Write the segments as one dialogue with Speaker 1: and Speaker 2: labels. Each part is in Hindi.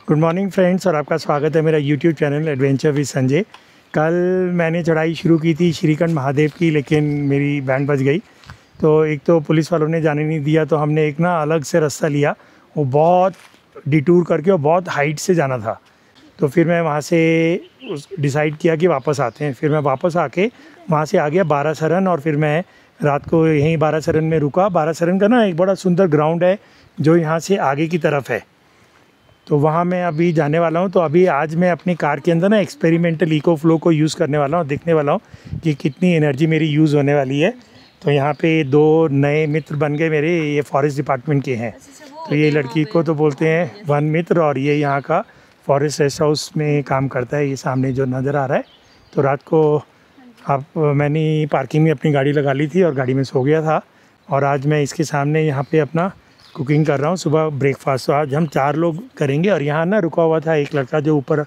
Speaker 1: गुड मॉर्निंग फ्रेंड्स, और आपका स्वागत है मेरा YouTube channel adventure with Sanjay. कल मैंने चढ़ाई शुरू की थी श्रीखंड महादेव की, लेकिन मेरी बैंड बज गई। तो एक तो पुलिस वालों ने जाने नहीं दिया, तो हमने एक ना अलग से रास्ता लिया। वो बहुत डिटूर करके और बहुत हाइट से जाना था। तो फिर मैं वहाँ से डिसाइड किया कि वापस आते हैं। फिर मैं वापस आके वहाँ से आ गया बारासरन, और फिर मैं रात को यहीं बारासरन में रुका। बारासरन का ना एक बड़ा सुंदर ग्राउंड है जो यहाँ से आगे की तरफ है, तो वहाँ मैं अभी जाने वाला हूँ। तो अभी आज मैं अपनी कार के अंदर ना एक्सपेरिमेंटल इको फ्लो को यूज़ करने वाला हूँ, देखने वाला हूँ कि कितनी एनर्जी मेरी यूज़ होने वाली है। तो यहाँ पे दो नए मित्र बन गए मेरे, ये फॉरेस्ट डिपार्टमेंट के हैं। तो ये लड़की को तो बोलते हैं वन मित्र, और ये यहाँ का फॉरेस्ट रेस्ट हाउस में काम करता है, ये सामने जो नज़र आ रहा है। तो रात को मैंने पार्किंग में अपनी गाड़ी लगा ली थी और गाड़ी में सो गया था, और आज मैं इसके सामने यहाँ पे अपना कुकिंग कर रहा हूँ सुबह ब्रेकफास्ट। तो आज हम 4 लोग करेंगे। और यहाँ ना रुका हुआ था एक लड़का जो ऊपर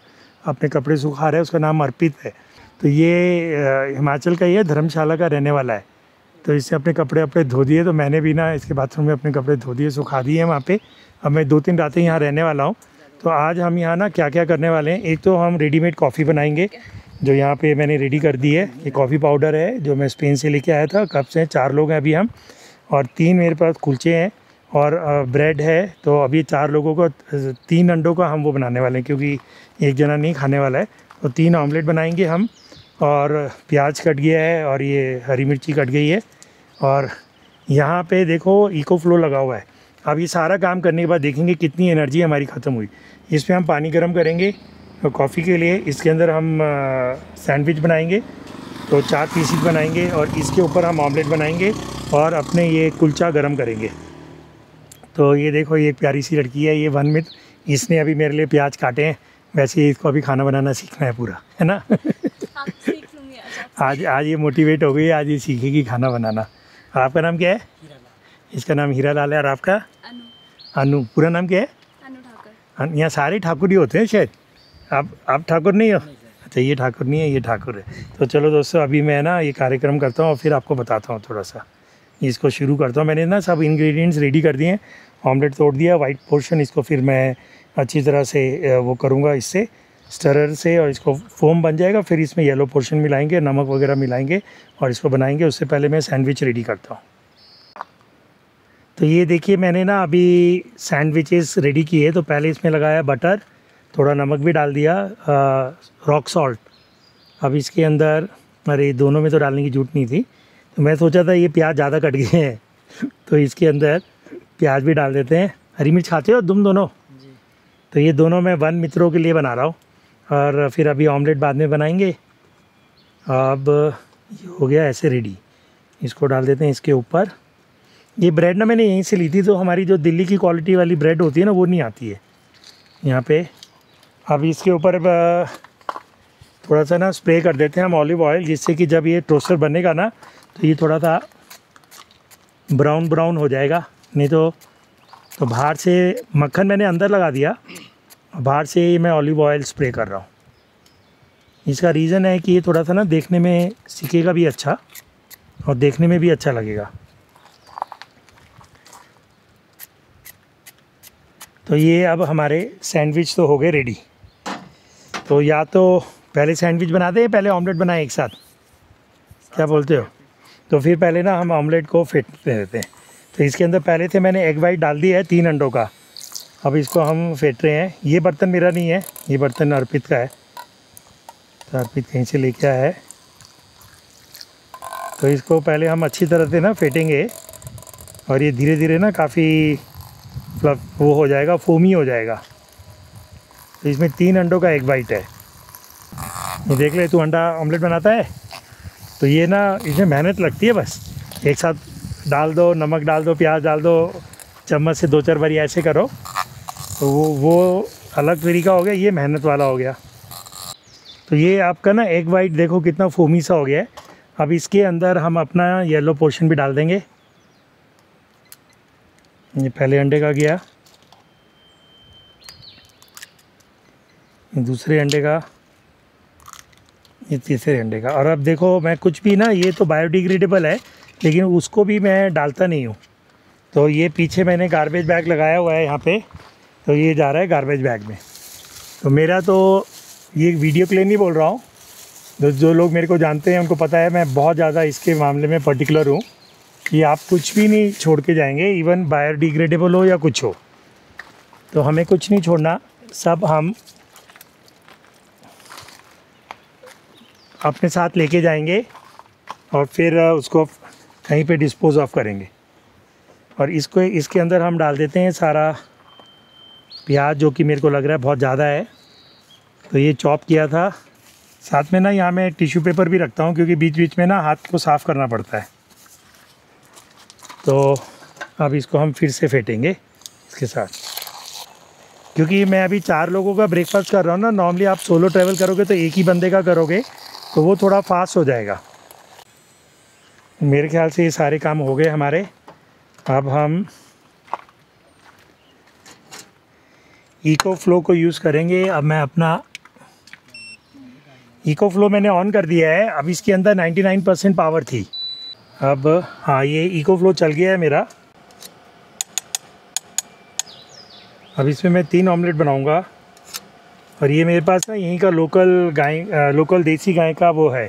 Speaker 1: अपने कपड़े सुखा रहा है, उसका नाम अर्पित है। तो ये हिमाचल का ही है, धर्मशाला का रहने वाला है। तो इसने अपने कपड़े धो दिए, तो मैंने भी ना इसके बाथरूम में अपने कपड़े धो दिए, सुखा दिए वहाँ पे। अब मैं 2-3 रातें यहाँ रहने वाला हूँ। तो आज हम यहाँ ना क्या क्या करने वाले हैं, एक तो हम रेडीमेड कॉफ़ी बनाएंगे जो यहाँ पे मैंने रेडी कर दी है। ये कॉफ़ी पाउडर है जो मैं स्पेन से लेके आया था। कप्स हैं, 4 लोग हैं अभी हम, और 3 मेरे पास कुलचे हैं और ब्रेड है। तो अभी 4 लोगों को 3 अंडों का हम वो बनाने वाले हैं, क्योंकि एक जना नहीं खाने वाला है। तो 3 ऑमलेट बनाएंगे हम, और प्याज कट गया है और ये हरी मिर्ची कट गई है। और यहाँ पे देखो इको फ्लो लगा हुआ है। अब ये सारा काम करने के बाद देखेंगे कितनी एनर्जी हमारी ख़त्म हुई। इसमें हम पानी गर्म करेंगे कॉफ़ी के लिए। इसके अंदर हम सैंडविच बनाएंगे, तो 4 पीसेस बनाएंगे, और इसके ऊपर हम ऑमलेट बनाएंगे और अपने ये कुलचा गर्म करेंगे। तो ये देखो, ये प्यारी सी लड़की है, ये वन मित्र, इसने अभी मेरे लिए प्याज काटे हैं। वैसे ही इसको अभी खाना बनाना सीखना है पूरा, है ना।
Speaker 2: सीख लूँगी
Speaker 1: आज ये मोटिवेट हो गई, आज ये सीखेगी खाना बनाना। आपका नाम क्या है? इसका नाम हीरा लाल है। और आपका? अनु। पूरा नाम क्या है?
Speaker 2: अनु ठाकुर।
Speaker 1: यहाँ सारे ठाकुर ही होते हैं शायद। आप ठाकुर नहीं हो? अच्छा, ये ठाकुर नहीं है, ये ठाकुर है। तो चलो दोस्तों, अभी मैं ना ये कार्यक्रम करता हूँ और फिर आपको बताता हूँ थोड़ा सा। इसको शुरू करता हूँ। मैंने ना सब इंग्रेडिएंट्स रेडी कर दिए हैं। ऑमलेट तोड़ दिया, वाइट पोर्शन, इसको फिर मैं अच्छी तरह से वो करूँगा इससे स्टरर से, और इसको फोम बन जाएगा। फिर इसमें येलो पोर्शन मिलाएंगे, नमक वगैरह मिलाएंगे और इसको बनाएंगे। उससे पहले मैं सैंडविच रेडी करता हूँ। तो ये देखिए, मैंने ना अभी सैंडविचेस रेडी किए। तो पहले इसमें लगाया बटर, थोड़ा नमक भी डाल दिया, रॉक सॉल्ट। अब इसके अंदर, अरे दोनों में तो डालने की जरूरत नहीं थी, तो मैं सोचा था ये प्याज ज़्यादा कट गए हैं तो इसके अंदर प्याज भी डाल देते हैं। हरी मिर्च खाते हो तुम दोनों? जी। तो ये दोनों मैं वन मित्रों के लिए बना रहा हूँ, और फिर अभी ऑमलेट बाद में बनाएंगे। अब ये हो गया ऐसे रेडी। इसको डाल देते हैं इसके ऊपर। ये ब्रेड ना मैंने यहीं से ली थी, तो हमारी जो दिल्ली की क्वालिटी वाली ब्रेड होती है ना, वो नहीं आती है यहाँ पे। अब इसके ऊपर थोड़ा सा ना स्प्रे कर देते हैं हम ऑलिव ऑयल, जिससे कि जब ये टोस्टर बनेगा ना, तो ये थोड़ा सा ब्राउन हो जाएगा। नहीं तो बाहर से मक्खन मैंने अंदर लगा दिया, बाहर से मैं ऑलिव ऑयल स्प्रे कर रहा हूँ। इसका रीज़न है कि ये थोड़ा सा ना देखने में सिकेगा भी अच्छा, और देखने में भी अच्छा लगेगा। तो ये अब हमारे सैंडविच तो हो गए रेडी। तो या तो पहले सैंडविच बनाते हैं, पहले ऑमलेट बनाए एक साथ, क्या बोलते हो? तो फिर पहले ना हम ऑमलेट को फेंट देते हैं। तो इसके अंदर पहले से मैंने एग वाइट डाल दी है 3 अंडों का। अब इसको हम फेंट रहे हैं। ये बर्तन मेरा नहीं है, ये बर्तन अर्पित का है। तो अर्पित कहीं से लेके आया है। तो इसको पहले हम अच्छी तरह से ना फेंटेंगे, और ये धीरे धीरे ना काफ़ी वो हो जाएगा, फोमी हो जाएगा। तो इसमें 3 अंडों का एग वाइट है। ये देख ले, तू अंडा ऑमलेट बनाता है तो ये ना इसमें मेहनत लगती है। बस एक साथ डाल दो, नमक डाल दो, प्याज डाल दो, चम्मच से 2-4 बारी ऐसे करो, तो वो अलग तरीका हो गया, ये मेहनत वाला हो गया। तो ये आपका ना एग वाइट देखो कितना फोमी सा हो गया है। अब इसके अंदर हम अपना येलो पोर्शन भी डाल देंगे। ये पहले अंडे का गया, दूसरे अंडे का, ये तीसरे अंडे का। और अब देखो, मैं कुछ भी ना, ये तो बायोडिग्रेडेबल है, लेकिन उसको भी मैं डालता नहीं हूँ। तो ये पीछे मैंने गार्बेज बैग लगाया हुआ है यहाँ पे, तो ये जा रहा है गार्बेज बैग में। तो मेरा तो ये वीडियो के लिए नहीं बोल रहा हूँ, जो लोग मेरे को जानते हैं उनको पता है मैं बहुत ज़्यादा इसके मामले में पर्टिकुलर हूँ कि आप कुछ भी नहीं छोड़ के जाएंगे, इवन बायोडिग्रेडेबल हो या कुछ हो, तो हमें कुछ नहीं छोड़ना, सब हम अपने साथ लेके जाएंगे और फिर उसको कहीं पे डिस्पोज ऑफ करेंगे। और इसको इसके अंदर हम डाल देते हैं सारा प्याज, जो कि मेरे को लग रहा है बहुत ज़्यादा है, तो ये चॉप किया था। साथ में ना यहाँ मैं टिश्यू पेपर भी रखता हूँ क्योंकि बीच बीच में ना हाथ को साफ़ करना पड़ता है। तो अब इसको हम फिर से फेंटेंगे इसके साथ, क्योंकि मैं अभी 4 लोगों का ब्रेकफास्ट कर रहा हूँ ना। नॉर्मली आप सोलो ट्रैवल करोगे तो एक ही बंदे का करोगे तो वो थोड़ा फास्ट हो जाएगा। मेरे ख्याल से ये सारे काम हो गए हमारे। अब हम इको फ्लो को यूज़ करेंगे। अब मैं अपना इको फ्लो मैंने ऑन कर दिया है। अब इसके अंदर 99% पावर थी। अब हाँ, ये इको फ्लो चल गया है मेरा। अब इसमें मैं 3 ऑमलेट बनाऊंगा। और ये मेरे पास ना यहीं का लोकल देसी गाय का वो है,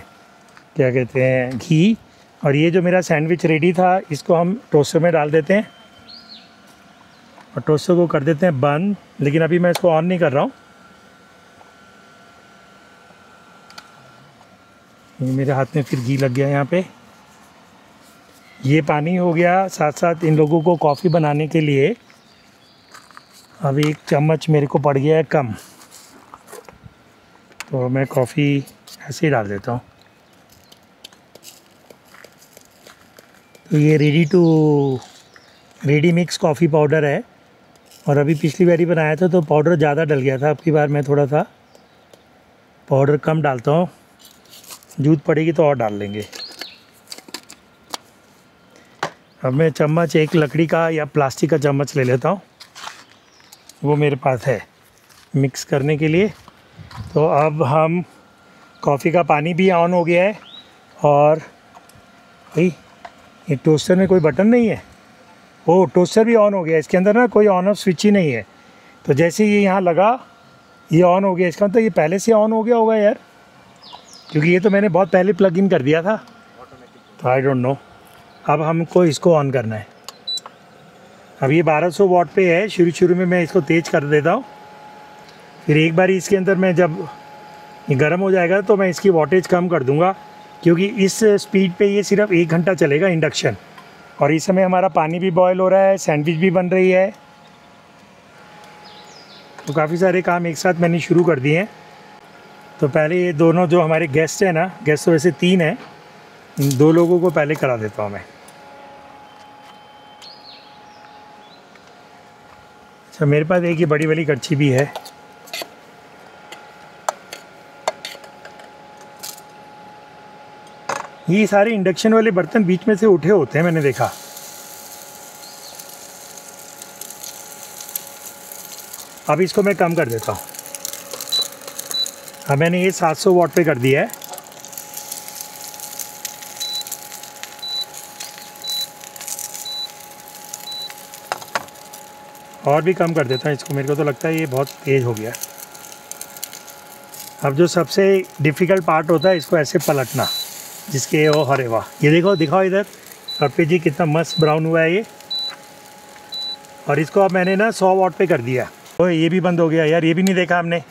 Speaker 1: क्या कहते हैं, घी। और ये जो मेरा सैंडविच रेडी था, इसको हम टोस्टर में डाल देते हैं और टोस्टर को कर देते हैं बंद। लेकिन अभी मैं इसको ऑन नहीं कर रहा हूँ। ये मेरे हाथ में फिर घी लग गया यहाँ पे। ये पानी हो गया। साथ साथ इन लोगों को कॉफ़ी बनाने के लिए अब 1 चम्मच मेरे को पड़ गया है कम, तो मैं कॉफ़ी ऐसे ही डाल देता हूँ। तो ये रेडी मिक्स कॉफ़ी पाउडर है। और अभी पिछली बारी बनाया था तो पाउडर ज़्यादा डल गया था। अब की बार मैं थोड़ा सा पाउडर कम डालता हूँ, जरूरत पड़ेगी तो और डाल लेंगे। अब मैं चम्मच एक लकड़ी का या प्लास्टिक का चम्मच ले लेता हूँ, वो मेरे पास है मिक्स करने के लिए। तो अब हम कॉफ़ी का पानी भी ऑन हो गया है। और भाई ये टोस्टर में कोई बटन नहीं है। ओ, टोस्टर भी ऑन हो गया। इसके अंदर ना कोई ऑन ऑफ स्विच ही नहीं है। तो जैसे ये यहाँ लगा, ये ऑन हो गया। इसका मतलब ये पहले से ऑन हो गया होगा यार, क्योंकि ये तो मैंने बहुत पहले प्लग इन कर दिया था। तो आई डोंट नो। अब हमको इसको ऑन करना है। अब ये 1200 वाट पे है। शुरू में मैं इसको तेज़ कर देता हूँ, फिर एक बार इसके अंदर मैं जब ये गर्म हो जाएगा तो मैं इसकी वाटेज कम कर दूँगा, क्योंकि इस स्पीड पे ये सिर्फ 1 घंटा चलेगा इंडक्शन। और इस समय हमारा पानी भी बॉयल हो रहा है, सैंडविच भी बन रही है। तो काफ़ी सारे काम एक साथ मैंने शुरू कर दिए हैं। तो पहले ये दोनों जो हमारे गेस्ट हैं ना, गेस्ट तो वैसे 3 हैं, इन 2 लोगों को पहले करा देता हूँ मैं। अच्छा, मेरे पास एक ये बड़ी वाली कड़छी भी है। ये सारे इंडक्शन वाले बर्तन बीच में से उठे होते हैं, मैंने देखा। अब इसको मैं कम कर देता हूँ। अब मैंने ये 700 वाट पे कर दिया है। और भी कम कर देता हूँ इसको, मेरे को तो लगता है ये बहुत तेज़ हो गया। अब जो सबसे डिफ़िकल्ट पार्ट होता है, इसको ऐसे पलटना, जिसके वो हरे वाह, ये देखो, दिखाओ इधर कपे जी कितना मस्त ब्राउन हुआ है ये। और इसको अब मैंने ना 100 वाट पे कर दिया। तो ये भी बंद हो गया यार, ये भी नहीं देखा हमने।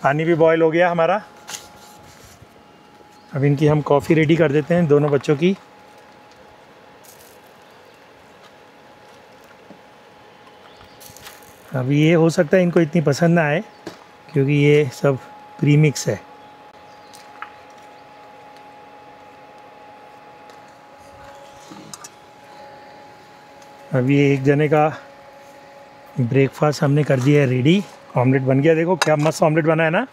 Speaker 1: पानी भी बॉयल हो गया हमारा। अब इनकी हम कॉफ़ी रेडी कर देते हैं, दोनों बच्चों की। अब ये हो सकता है इनको इतनी पसंद ना आए, क्योंकि ये सब प्रीमिक्स है। अब ये एक जने का ब्रेकफास्ट हमने कर दिया है रेडी। ऑमलेट बन गया, देखो क्या मस्त ऑमलेट बना है ना।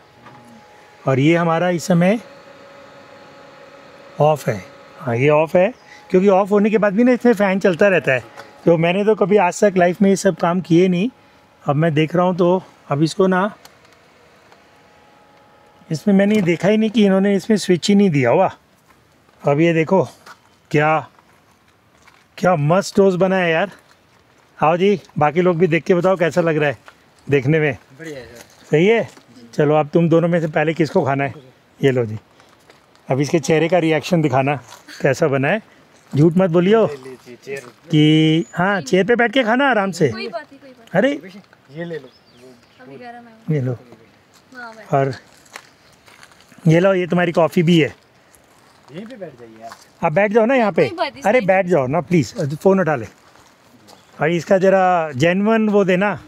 Speaker 1: और ये हमारा इस समय ऑफ़ है। हाँ, ये ऑफ़ है, क्योंकि ऑफ़ होने के बाद भी ना इसमें फ़ैन चलता रहता है। तो मैंने तो कभी आज तक लाइफ में ये सब काम किए नहीं। अब मैं देख रहा हूँ, तो अब इसको ना, इसमें मैंने देखा ही नहीं कि इन्होंने इसमें स्विच ही नहीं दिया हुआ। अब ये देखो क्या मस्त टोस्ट बना है यार। आओ जी, बाकी लोग भी देख के बताओ कैसा लग रहा है देखने में।
Speaker 3: बढ़िया है सर।
Speaker 1: सही है। चलो अब तुम दोनों में से पहले किसको खाना है? ये लो जी। अब इसके चेहरे का रिएक्शन दिखाना कैसा बना है। झूठ मत बोलियो कि हाँ चेयर पे बैठ के खाना आराम से।
Speaker 2: कोई बात नहीं, कोई बात
Speaker 1: अरे
Speaker 3: ये ले लो।
Speaker 2: नहीं। अभी गर्म है
Speaker 1: ये लो,
Speaker 2: वो। हाँ भाई।
Speaker 1: और ये लो, ये तुम्हारी कॉफ़ी भी है।
Speaker 3: यहीं पे बैठ जाइए आप।
Speaker 1: आप बैठ जाओ ना यहाँ पे।
Speaker 2: कोई बात नहीं,
Speaker 1: अरे
Speaker 2: साइड
Speaker 1: बैठ जाओ ना प्लीज़, फ़ोन उठा ले। और इसका ज़रा जेन्युइन वो देना,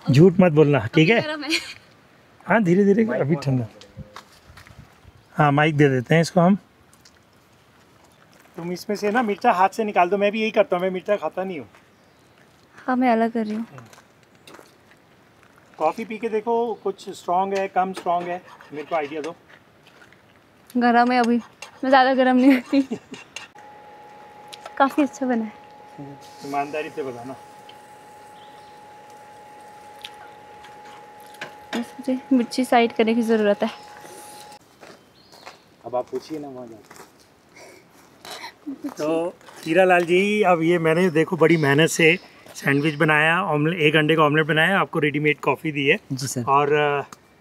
Speaker 1: झूठ मत बोलना, ठीक
Speaker 2: अभी
Speaker 1: है?
Speaker 2: गर्म है।
Speaker 1: हाँ धीरे धीरे, अभी ठंडा। हाँ माइक दे देते हैं इसको हम। तुम इसमें से ना मिर्चा हाथ से निकाल दो, मैं भी यही करता हूँ, मैं मिर्चा खाता नहीं हूँ।
Speaker 2: हाँ मैं अलग कर रही हूँ।
Speaker 1: कॉफ़ी पी के देखो, कुछ स्ट्रॉन्ग है कम स्ट्रॉन्ग है, मेरे को आइडिया दो।
Speaker 2: गर्म है अभी, मैं ज़्यादा गर्म नहीं होती। काफ़ी अच्छा बना है।
Speaker 1: ईमानदारी से बताना।
Speaker 2: बस मुझे मिर्ची साइड करने की ज़रूरत है।
Speaker 3: अब आप पूछिए ना वहाँ जाके।
Speaker 1: तो हीरा लाल जी, अब ये मैंने देखो बड़ी मेहनत से सैंडविच बनाया, ऑमलेट, एक अंडे का ऑमलेट बनाया, आपको रेडीमेड कॉफ़ी दी है
Speaker 3: जी सर।
Speaker 1: और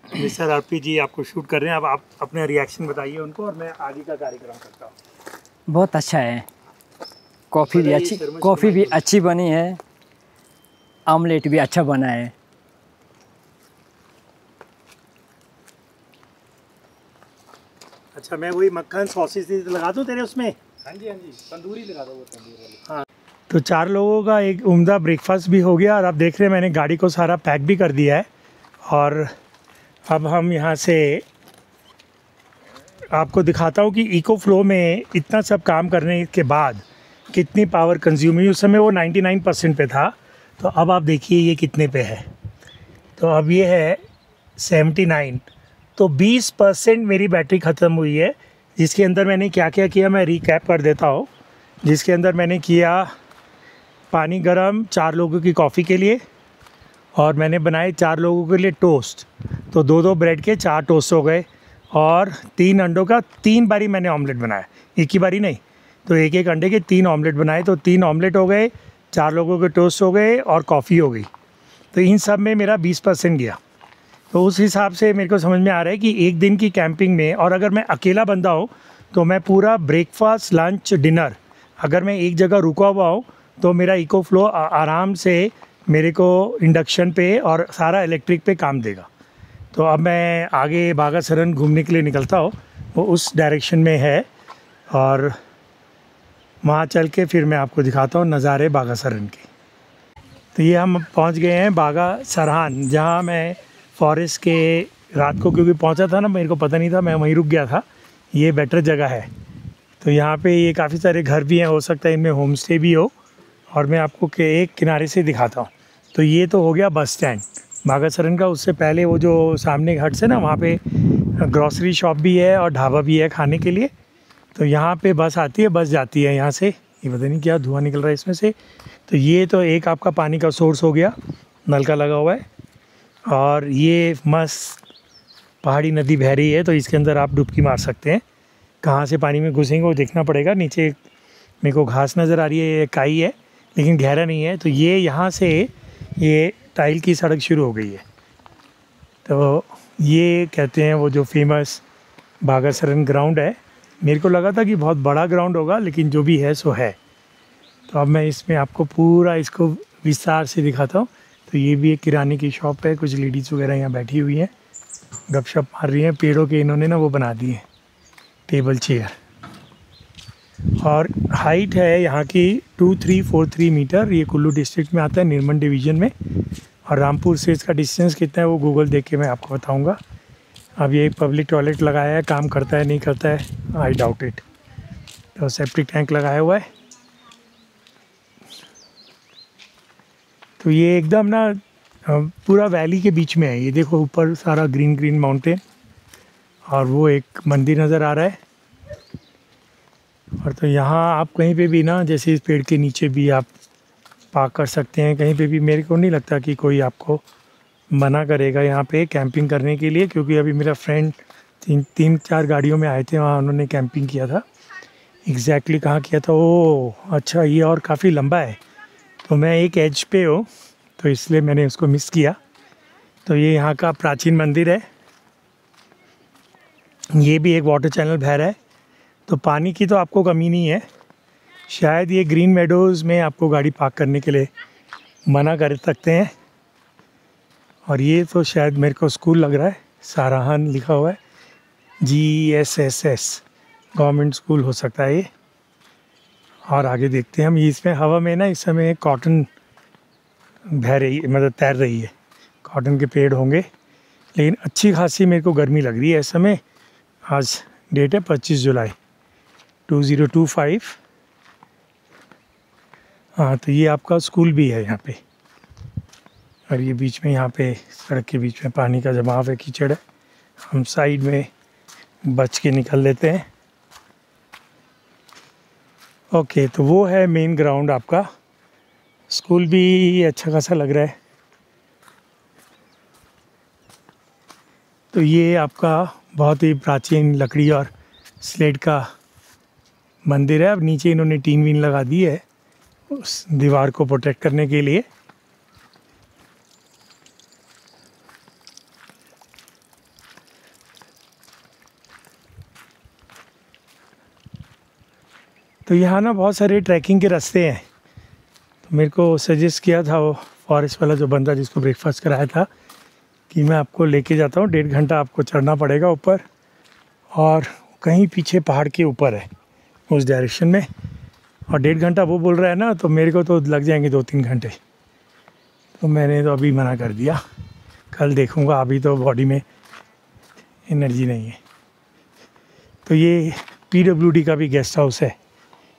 Speaker 1: मिस्टर अर्पी जी आपको शूट कर रहे हैं। अब आप अपने रिएक्शन बताइए उनको और मैं आगे का कार्यक्रम करता हूँ।
Speaker 3: बहुत अच्छा है, कॉफ़ी भी
Speaker 1: बताइए,
Speaker 3: अच्छी,
Speaker 1: शर्मा
Speaker 3: कॉफ़ी भी
Speaker 1: शर्मा।
Speaker 3: अच्छी बनी है, आमलेट भी अच्छा बना है।
Speaker 1: अच्छा मैं वही मक्खन सॉसेस लगा दूँ तेरे उसमें?
Speaker 3: हाँ जी तंदूरी लगा दो, वो तंदूरी वाली।
Speaker 1: हाँ, तो 4 लोगों का एक उम्दा ब्रेकफास्ट भी हो गया और आप देख रहे हैं मैंने गाड़ी को सारा पैक भी कर दिया है। और अब हम यहाँ से आपको दिखाता हूँ कि इको फ्लो में इतना सब काम करने के बाद कितनी पावर कंज्यूम हुई। उस समय वो 99% पे था, तो अब आप देखिए ये कितने पे है। तो अब ये है 79, तो 20% मेरी बैटरी ख़त्म हुई है। जिसके अंदर मैंने क्या क्या किया मैं रिकैप कर देता हूँ। जिसके अंदर मैंने किया पानी गरम 4 लोगों की कॉफ़ी के लिए, और मैंने बनाए 4 लोगों के लिए टोस्ट, तो 2-2 ब्रेड के 4 टोस्ट हो गए, और 3 अंडों का 3 बारी मैंने ऑमलेट बनाया, एक ही बारी नहीं। तो एक एक अंडे के 3 ऑमलेट बनाए, तो 3 ऑमलेट हो गए, 4 लोगों के टोस्ट हो गए और कॉफ़ी हो गई। तो इन सब में मेरा 20% गया। तो उस हिसाब से मेरे को समझ में आ रहा है कि एक दिन की कैंपिंग में, और अगर मैं अकेला बंदा हूँ तो मैं पूरा ब्रेकफास्ट लंच डिनर अगर मैं एक जगह रुका हुआ हूँ तो मेरा इको फ्लो आराम से मेरे को इंडक्शन पे और सारा इलेक्ट्रिक पे काम देगा। तो अब मैं आगे बागासरन घूमने के लिए निकलता हूँ, वो उस डायरेक्शन में है, और वहाँ चल के फिर मैं आपको दिखाता हूँ नज़ारे बागासरन के। तो ये हम पहुँच गए हैं बागा सरहान, जहाँ मैं फॉरेस्ट के रात को क्योंकि पहुँचा था ना, मेरे को पता नहीं था, मैं वहीं रुक गया था। ये बेटर जगह है। तो यहाँ पे ये काफ़ी सारे घर भी हैं, हो सकता है इनमें होम स्टे भी हो, और मैं आपको के एक किनारे से दिखाता हूँ। तो ये तो हो गया बस स्टैंड बागासरन का। उससे पहले वो जो सामने हट से ना, वहाँ पे ग्रॉसरी शॉप भी है और ढाबा भी है खाने के लिए। तो यहाँ पे बस आती है, बस जाती है यहाँ से। ये पता नहीं क्या धुआं निकल रहा है इसमें से। तो ये तो एक आपका पानी का सोर्स हो गया, नल का लगा हुआ है, और ये मस्त पहाड़ी नदी बह रही है, तो इसके अंदर आप डुबकी मार सकते हैं। कहाँ से पानी में घुसेंगे वो देखना पड़ेगा। नीचे मेरे को घास नज़र आ रही है, ये काई है लेकिन गहरा नहीं है। तो ये यहाँ से ये टाइल की सड़क शुरू हो गई है। तो ये कहते हैं वो जो फेमस बागासरन ग्राउंड है। मेरे को लगा था कि बहुत बड़ा ग्राउंड होगा, लेकिन जो भी है सो है। तो अब मैं इसमें आपको पूरा इसको विस्तार से दिखाता हूँ। तो ये भी एक किराने की शॉप है, कुछ लेडीज़ वगैरह यहाँ बैठी हुई हैं, गपशप मार रही हैं। पेड़ों के इन्होंने ना वो बना दिए टेबल चेयर, और हाइट है यहाँ की 2343 मीटर। ये कुल्लू डिस्ट्रिक्ट में आता है, निर्मल डिवीज़न में। और रामपुर से इसका डिस्टेंस कितना है वो गूगल देख के मैं आपको बताऊँगा। अब ये पब्लिक टॉयलेट लगाया है, काम करता है नहीं करता है, आई डाउट इट। तो सेप्टिक टैंक लगाया हुआ है। तो ये एकदम ना पूरा वैली के बीच में है। ये देखो ऊपर सारा ग्रीन ग्रीन माउंटेन, और वो एक मंदिर नज़र आ रहा है। और तो यहाँ आप कहीं पे भी ना, जैसे इस पेड़ के नीचे भी आप पार्क कर सकते हैं कहीं पे भी। मेरे को नहीं लगता कि कोई आपको मना करेगा यहाँ पे कैंपिंग करने के लिए, क्योंकि अभी मेरा फ्रेंड 3-4 गाड़ियों में आए थे, वहाँ उन्होंने कैंपिंग किया था। एग्जैक्टली कहाँ किया था? ओह अच्छा, ये और काफ़ी लंबा है। तो मैं एक एज पे हूँ, तो इसलिए मैंने उसको मिस किया। तो ये यहाँ का प्राचीन मंदिर है। ये भी एक वाटर चैनल बह रहा है, तो पानी की तो आपको कमी नहीं है। शायद ये ग्रीन मेडोज़ में आपको गाड़ी पार्क करने के लिए मना कर सकते हैं। और ये तो शायद मेरे को स्कूल लग रहा है, साराहन लिखा हुआ है, GSSS गवर्नमेंट स्कूल हो सकता है ये। और आगे देखते हैं हम, इसमें हवा में ना इस समय कॉटन बह रही है, मतलब तैर रही है, कॉटन के पेड़ होंगे। लेकिन अच्छी खासी मेरे को गर्मी लग रही है इस समय। आज डेट है 25 जुलाई 2025। हाँ, तो ये आपका स्कूल भी है यहाँ पे। और ये बीच में, यहाँ पे सड़क के बीच में पानी का जमाव है, कीचड़ है। हम साइड में बच के निकल लेते हैं। ओके, तो वो है मेन ग्राउंड आपका। स्कूल भी अच्छा खासा लग रहा है। तो ये आपका बहुत ही प्राचीन लकड़ी और स्लेट का मंदिर है। अब नीचे इन्होंने टीन वीन लगा दी है उस दीवार को प्रोटेक्ट करने के लिए। तो यहाँ ना बहुत सारे ट्रैकिंग के रास्ते हैं। तो मेरे को सजेस्ट किया था वो फॉरेस्ट वाला जो बंदा जिसको ब्रेकफास्ट कराया था कि मैं आपको लेके जाता हूँ, 1.5 घंटा आपको चढ़ना पड़ेगा ऊपर, और कहीं पीछे पहाड़ के ऊपर है उस डायरेक्शन में। और 1.5 घंटा वो बोल रहा है ना, तो मेरे को तो लग जाएंगे 2-3 घंटे। तो मैंने तो अभी मना कर दिया, कल देखूँगा, अभी तो बॉडी में एनर्जी नहीं है। तो ये PWD का भी गेस्ट हाउस है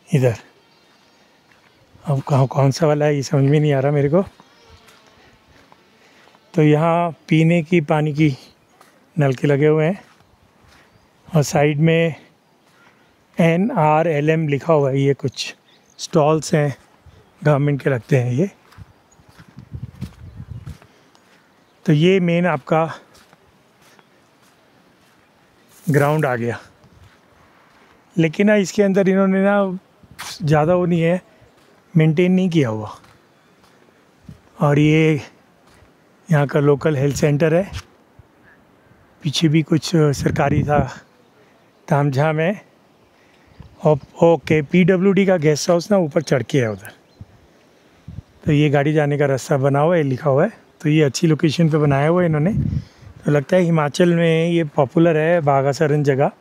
Speaker 1: इधर। अब कौन सा वाला है ये समझ में नहीं आ रहा मेरे को। तो यहाँ पीने की पानी की नलके लगे हुए हैं, और साइड में NRLM लिखा हुआ है। ये कुछ स्टॉल्स हैं, गवर्नमेंट के लगते हैं ये। तो ये मेन आपका ग्राउंड आ गया। लेकिन ना इसके अंदर इन्होंने ना ज़्यादा वो नहीं है, मेंटेन नहीं किया हुआ। और ये यहाँ का लोकल हेल्थ सेंटर है। पीछे भी कुछ सरकारी था, तामझाम है। और ओके, PWD का गेस्ट हाउस ना ऊपर चढ़ के है उधर। तो ये गाड़ी जाने का रास्ता बना हुआ है, लिखा हुआ है। तो ये अच्छी लोकेशन पे बनाया हुआ है इन्होंने। तो लगता है हिमाचल में ये पॉपुलर है, बागासरन जगह,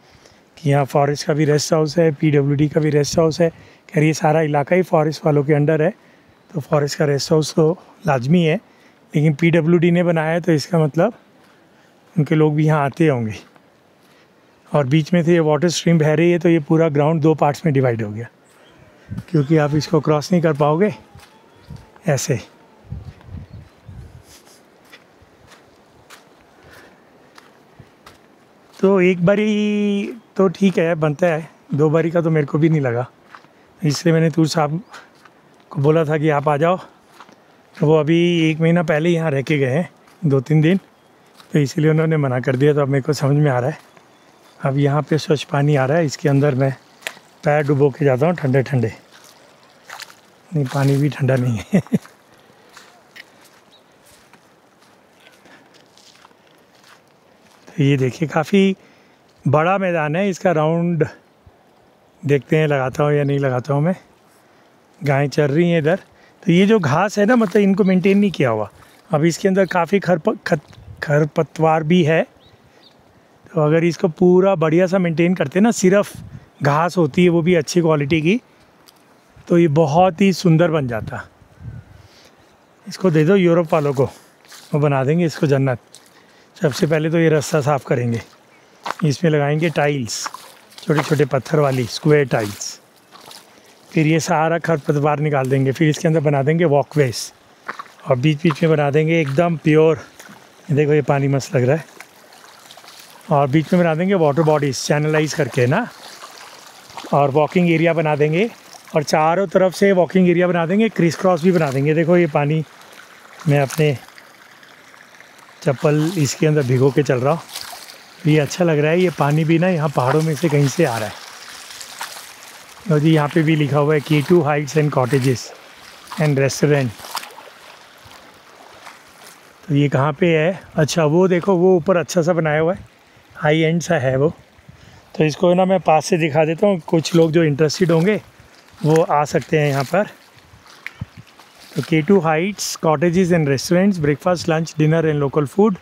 Speaker 1: कि यहाँ फॉरेस्ट का भी रेस्ट हाउस है, PWD का भी रेस्ट हाउस है। खैर ये सारा इलाका ही फॉरेस्ट वालों के अंडर है, तो फॉरेस्ट का रेस्ट हाउस तो लाजमी है। लेकिन PWD ने बनाया है, तो इसका मतलब उनके लोग भी यहाँ आते होंगे। और बीच में से ये वाटर स्ट्रीम बह रही है, तो ये पूरा ग्राउंड 2 पार्ट्स में डिवाइड हो गया, क्योंकि आप इसको क्रॉस नहीं कर पाओगे ऐसे। तो एक बारी तो ठीक है, बनता है, 2 बारी का तो मेरे को भी नहीं लगा। इसलिए मैंने तूर साहब को बोला था कि आप आ जाओ। तो वो अभी 1 महीना पहले यहाँ रह के गए हैं, 2-3 दिन, तो इसलिए उन्होंने मना कर दिया। तो अब मेरे को समझ में आ रहा है। अब यहाँ पे स्वच्छ पानी आ रहा है, इसके अंदर मैं पैर डुबो के जाता हूँ, ठंडे ठंडे। नहीं, पानी भी ठंडा नहीं है। तो ये देखिए, काफ़ी बड़ा मैदान है। इसका राउंड देखते हैं लगाता हूँ या नहीं लगाता हूँ मैं। गायें चल रही हैं इधर। तो ये जो घास है ना, मतलब इनको मेंटेन नहीं किया हुआ। अब इसके अंदर काफ़ी खरपतवार भी है। तो अगर इसको पूरा बढ़िया सा मेंटेन करते ना, सिर्फ घास होती है वो भी अच्छी क्वालिटी की, तो ये बहुत ही सुंदर बन जाता। इसको दे दो यूरोप वालों को, वो बना देंगे इसको जन्नत। सबसे पहले तो ये रास्ता साफ़ करेंगे, इसमें लगाएंगे टाइल्स, छोटे छोटे पत्थर वाली स्क्वायर टाइल्स। फिर ये सारा खरपतवार निकाल देंगे। फिर इसके अंदर बना देंगे वॉकवेज, और बीच बीच में बना देंगे एकदम प्योर, देखो ये पानी मस्त लग रहा है। और बीच में बना देंगे वाटर बॉडीज़ चैनलाइज करके ना, और वॉकिंग एरिया बना देंगे। और चारों तरफ से वॉकिंग एरिया बना देंगे, क्रिस क्रॉस भी बना देंगे। देखो ये पानी, मैं अपने चप्पल इसके अंदर भिगो के चल रहा हूँ। ये अच्छा लग रहा है। ये पानी भी ना यहाँ पहाड़ों में से कहीं से आ रहा है। और जी यहाँ पे भी लिखा हुआ है K2 Heights and cottages and restaurant. तो ये कहाँ पे है? अच्छा वो देखो, वो ऊपर अच्छा सा बनाया हुआ है, हाई एंड सा है वो। तो इसको ना मैं पास से दिखा देता हूँ, कुछ लोग जो इंटरेस्टेड होंगे वो आ सकते हैं यहाँ पर। तो K2 Heights, cottages and restaurants, breakfast, lunch, dinner and local food,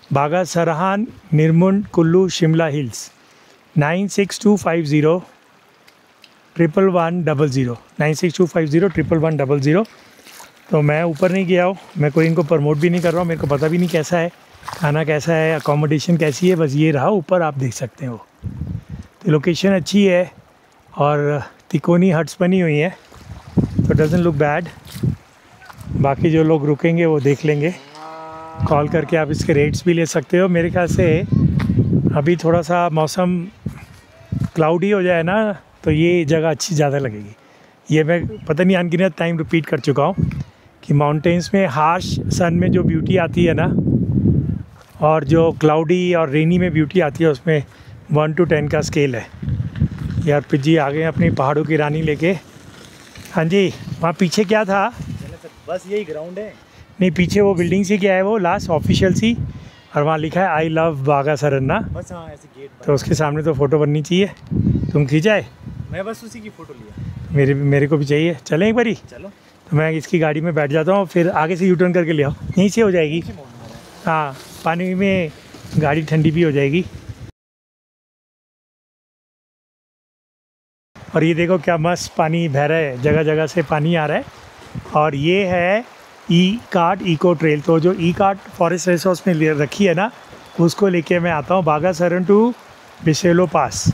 Speaker 1: बागा सरहान, निर्मुंड, कुल्लू, शिमला हिल्स। 96250 11100 96250 11100। तो मैं ऊपर नहीं गया हूँ, मैं कोई इनको प्रमोट भी नहीं कर रहा हूँ, मेरे को पता भी नहीं कैसा है, खाना कैसा है, अकोमोडेशन कैसी है, बस ये रहा ऊपर आप देख सकते हो। तो लोकेशन अच्छी है और तिकोनी हट्स बनी हुई हैं, तो डजंट लुक बैड। बाकी जो लोग रुकेंगे वो देख लेंगे, कॉल करके आप इसके रेट्स भी ले सकते हो। मेरे ख्याल से अभी थोड़ा सा मौसम क्लाउडी हो जाए ना तो ये जगह अच्छी ज़्यादा लगेगी। ये मैं पता नहीं अनगिनत टाइम रिपीट कर चुका हूँ कि माउंटेन्स में हार्श सन में जो ब्यूटी आती है ना, और जो क्लाउडी और रेनी में ब्यूटी आती है, उसमें 1 to 10 का स्केल है। यार पिज्जी आ गए अपनी पहाड़ों की रानी लेके। हाँ जी, वहाँ पीछे क्या था?
Speaker 4: बस यही ग्राउंड है।
Speaker 1: नहीं, पीछे वो बिल्डिंग सी क्या है, वो लास्ट ऑफिशियल सी, और वहाँ लिखा है आई लव बागा सरन्ना।
Speaker 4: बस हाँ, ऐसे गेट
Speaker 1: तो उसके सामने तो फ़ोटो बननी चाहिए। तुम खींचाए?
Speaker 4: मैं बस उसी की फ़ोटो लिया।
Speaker 1: मेरे को भी चाहिए। चलें एक बारी?
Speaker 4: चलो।
Speaker 1: तो मैं इसकी गाड़ी में बैठ जाता हूँ, फिर आगे से यूटर्न करके ले आओ, यहीं से हो जाएगी। हाँ, पानी में गाड़ी ठंडी भी हो जाएगी। और ये देखो क्या मस्त पानी बह रहा है, जगह जगह से पानी आ रहा है। और ये है ई कार्ट इको ट्रेल। तो जो ई कार्ट फॉरेस्ट रिसोर्स में रखी है ना, उसको लेके मैं आता हूँ बागा सरन टू बिसेलो पास।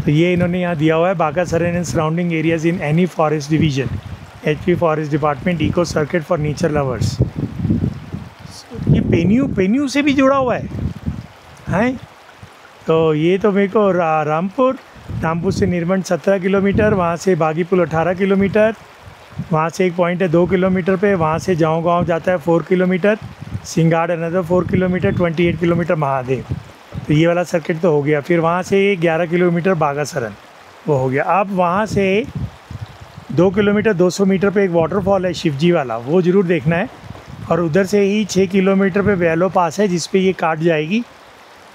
Speaker 1: तो ये इन्होंने यहाँ दिया हुआ है, Baga Saran and surrounding areas in any forest division, HP forest department, eco circuit for nature lovers. ये पेन्यू से भी जुड़ा हुआ है। तो ये तो मेरे को रामपुर से निर्मंड 17 किलोमीटर, वहाँ से बागीपुल 18 किलोमीटर, वहाँ से एक पॉइंट है 2 किलोमीटर पे, वहाँ से गाँव जाता है 4 kilometre, Singad another 4 kilometre, 28 kilometre Mahadev. तो ये वाला सर्किट तो हो गया। फिर वहाँ से 11 किलोमीटर बागा सरन, वो हो गया। अब वहाँ से 2 किलोमीटर 200 मीटर पे एक वाटरफॉल है शिवजी वाला, वो ज़रूर देखना है। और उधर से ही 6 किलोमीटर पे वेलो पास है, जिस पे ये काट जाएगी,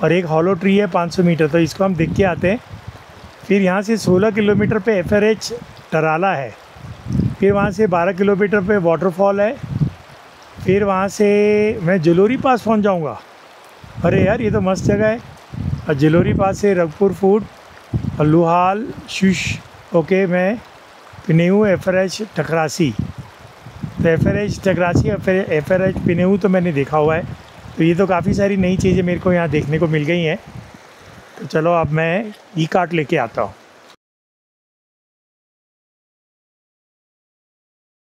Speaker 1: और एक हॉलो ट्री है 500 मीटर, तो इसको हम देख के आते हैं। फिर यहाँ से 16 किलोमीटर पे FRH टराला है। फिर वहाँ से 12 किलोमीटर पे वाटरफॉल है। फिर वहाँ से मैं जलोरी पास पहुँच जाऊँगा। अरे यार, ये तो मस्त जगह है। और जलोरी पास से रगपुर फूड और लुहाल शुश ओके मैं पिनेऊ FRH टकरासी। तो FRH टकरासी FRH पिनेऊ तो मैंने देखा हुआ है। तो ये तो काफ़ी सारी नई चीज़ें मेरे को यहाँ देखने को मिल गई हैं। तो चलो अब मैं ई कार्ट लेके आता हूँ।